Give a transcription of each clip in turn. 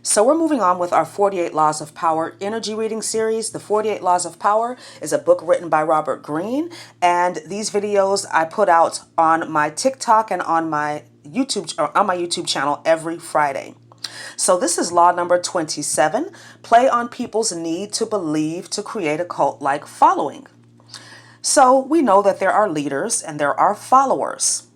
So we're moving on with our 48 Laws of Power energy reading series. The 48 Laws of Power is a book written by Robert Greene, and these videos I put out on my TikTok and on my YouTube channel every Friday. So this is law number 27, play on people's need to believe to create a cult-like following. So we know that there are leaders and there are followers.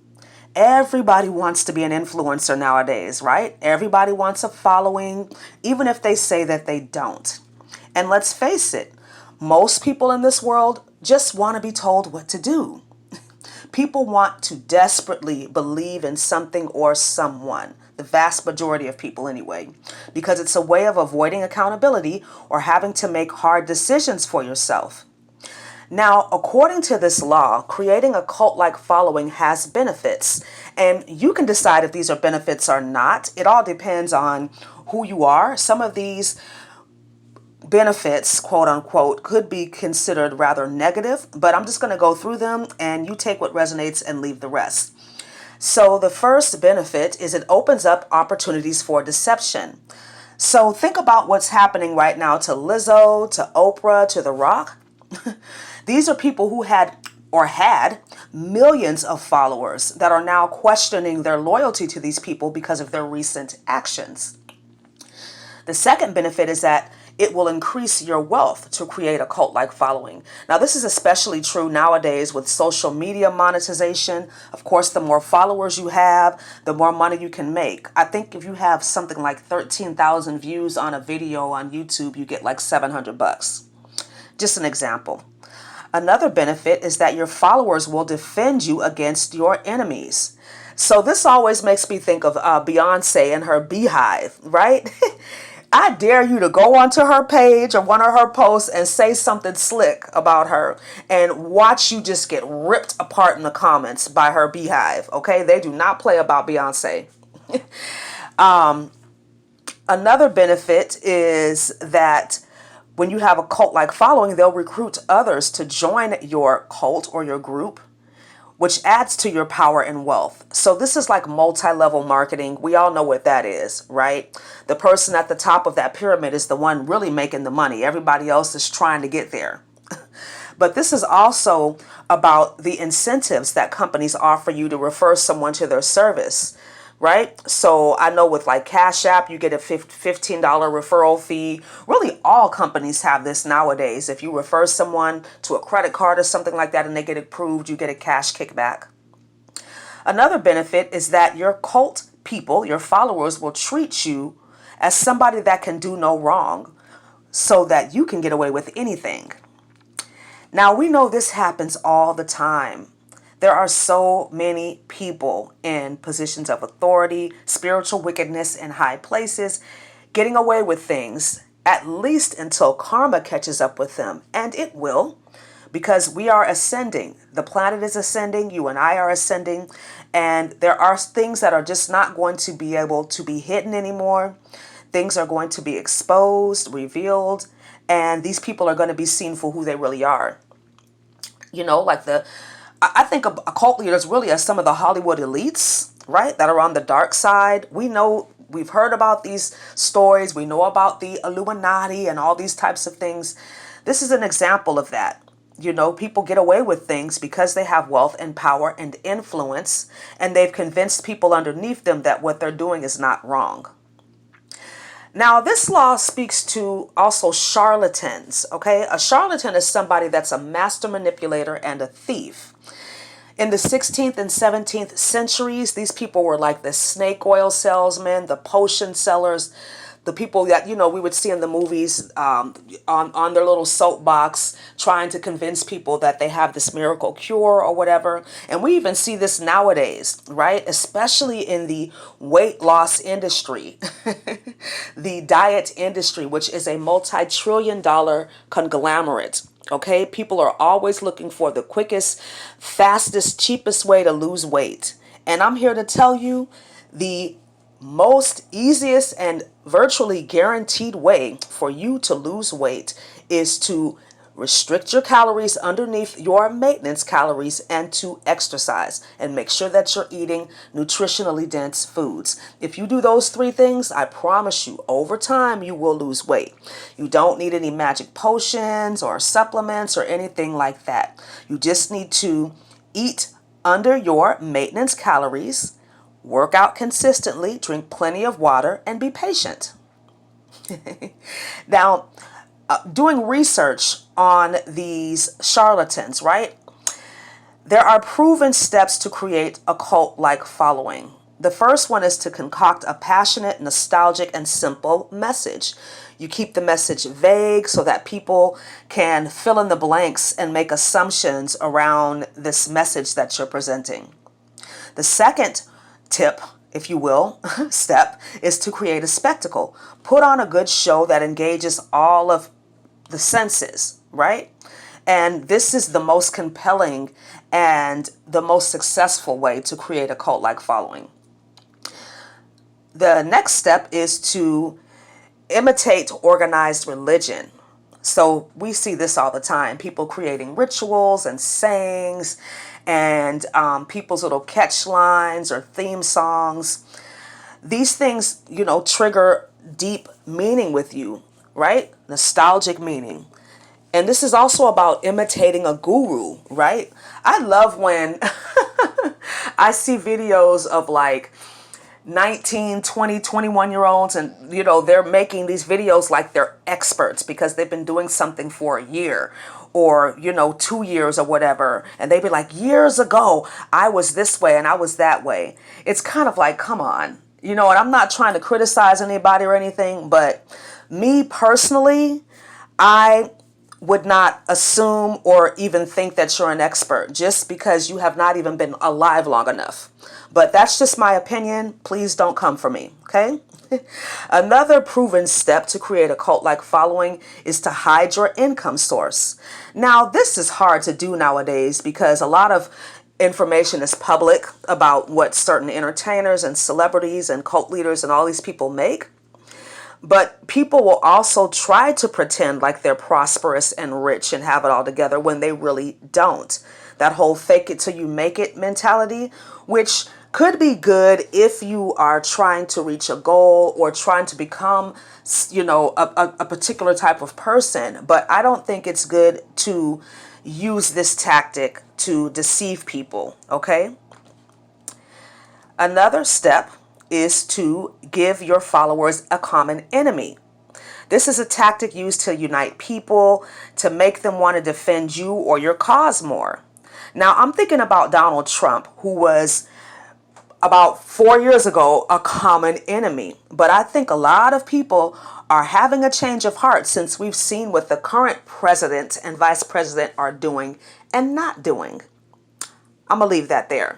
Everybody wants to be an influencer nowadays, right? Everybody wants a following, even if they say that they don't. And let's face it, most people in this world just want to be told what to do. People want to desperately believe in something or someone, the vast majority of people anyway, because it's a way of avoiding accountability or having to make hard decisions for yourself. Now, according to this law, creating a cult-like following has benefits, and you can decide if these are benefits or not. It all depends on who you are. Some of these benefits, quote unquote, could be considered rather negative, but I'm just going to go through them and you take what resonates and leave the rest. So the first benefit is it opens up opportunities for deception. So think about what's happening right now to Lizzo, to Oprah, to The Rock. These are people who had millions of followers that are now questioning their loyalty to these people because of their recent actions. The second benefit is that it will increase your wealth to create a cult-like following. Now, this is especially true nowadays with social media monetization. Of course, the more followers you have, the more money you can make. I think if you have something like 13,000 views on a video on YouTube, you get like $700. Just an example. Another benefit is that your followers will defend you against your enemies. So this always makes me think of Beyonce and her beehive, right? I dare you to go onto her page or one of her posts and say something slick about her and watch you just get ripped apart in the comments by her beehive, okay? They do not play about Beyonce. Another benefit is that when you have a cult-like following, they'll recruit others to join your cult or your group, which adds to your power and wealth. So this is like multi-level marketing. We all know what that is, right? The person at the top of that pyramid is the one really making the money. Everybody else is trying to get there. But this is also about the incentives that companies offer you to refer someone to their service, right? So I know with like Cashapp, you get a $15 referral fee. Really, all companies have this nowadays. If you refer someone to a credit card or something like that and they get approved, you get a cash kickback. Another benefit is that your cult people, your followers, will treat you as somebody that can do no wrong so that you can get away with anything. Now, we know this happens all the time. There are so many people in positions of authority, spiritual wickedness in high places, getting away with things, at least until karma catches up with them. And it will, because we are ascending. The planet is ascending. You and I are ascending. And there are things that are just not going to be able to be hidden anymore. Things are going to be exposed, revealed, and these people are going to be seen for who they really are. You know, like I think of occult leaders really as some of the Hollywood elites, right, that are on the dark side. We've heard about these stories. We know about the Illuminati and all these types of things. This is an example of that. You know, people get away with things because they have wealth and power and influence, and they've convinced people underneath them that what they're doing is not wrong. Now, this law speaks to also charlatans, okay? A charlatan is somebody that's a master manipulator and a thief. In the 16th and 17th centuries, these people were like the snake oil salesmen, the potion sellers, the people that, you know, we would see in the movies on their little soapbox trying to convince people that they have this miracle cure or whatever. And we even see this nowadays, right? Especially in the weight loss industry, the diet industry, which is a multi-trillion-dollar conglomerate. Okay, people are always looking for the quickest, fastest, cheapest way to lose weight. And I'm here to tell you the most easiest and virtually guaranteed way for you to lose weight is to restrict your calories underneath your maintenance calories, and to exercise. And make sure that you're eating nutritionally dense foods. If you do those three things, I promise you, over time, you will lose weight. You don't need any magic potions or supplements or anything like that. You just need to eat under your maintenance calories, work out consistently, drink plenty of water, and be patient. Now, doing research on these charlatans, right? There are proven steps to create a cult-like following. The first one is to concoct a passionate, nostalgic, and simple message. You keep the message vague so that people can fill in the blanks and make assumptions around this message that you're presenting. The second tip, if you will, step, is to create a spectacle. Put on a good show that engages all of the senses, right? And this is the most compelling and the most successful way to create a cult-like following. The next step is to imitate organized religion. So we see this all the time. People creating rituals and sayings and people's little catch lines or theme songs. These things, trigger deep meaning with you, right? Nostalgic meaning. And this is also about imitating a guru, right? I love when I see videos of like 19, 20, 21-year-olds and, they're making these videos like they're experts because they've been doing something for a year or, 2 years or whatever. And they'd be like, years ago, I was this way and I was that way. It's kind of like, come on. And I'm not trying to criticize anybody or anything, but me personally, I would not assume or even think that you're an expert just because you have not even been alive long enough. But that's just my opinion. Please don't come for me, okay? Another proven step to create a cult-like following is to hide your income source. Now, this is hard to do nowadays because a lot of information is public about what certain entertainers and celebrities and cult leaders and all these people make. But people will also try to pretend like they're prosperous and rich and have it all together when they really don't. That whole fake it till you make it mentality, which could be good if you are trying to reach a goal or trying to become, a particular type of person. But I don't think it's good to use this tactic to deceive people, okay? Another step is to give your followers a common enemy. This is a tactic used to unite people, to make them want to defend you or your cause more. Now, I'm thinking about Donald Trump, who was about 4 years ago a common enemy. But I think a lot of people are having a change of heart since we've seen what the current president and vice president are doing and not doing. I'm going to leave that there.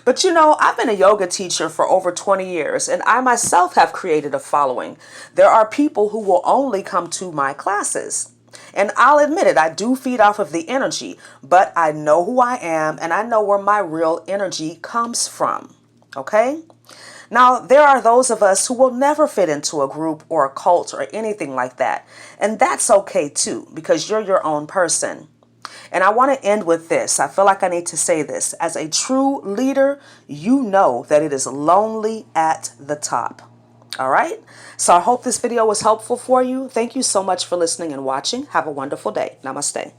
But I've been a yoga teacher for over 20 years, and I myself have created a following. There are people who will only come to my classes. And I'll admit it, I do feed off of the energy, but I know who I am, and I know where my real energy comes from. Okay? Now, there are those of us who will never fit into a group or a cult or anything like that. And that's okay too, because you're your own person. And I want to end with this. I feel like I need to say this. As a true leader, you know that it is lonely at the top. All right? So I hope this video was helpful for you. Thank you so much for listening and watching. Have a wonderful day. Namaste.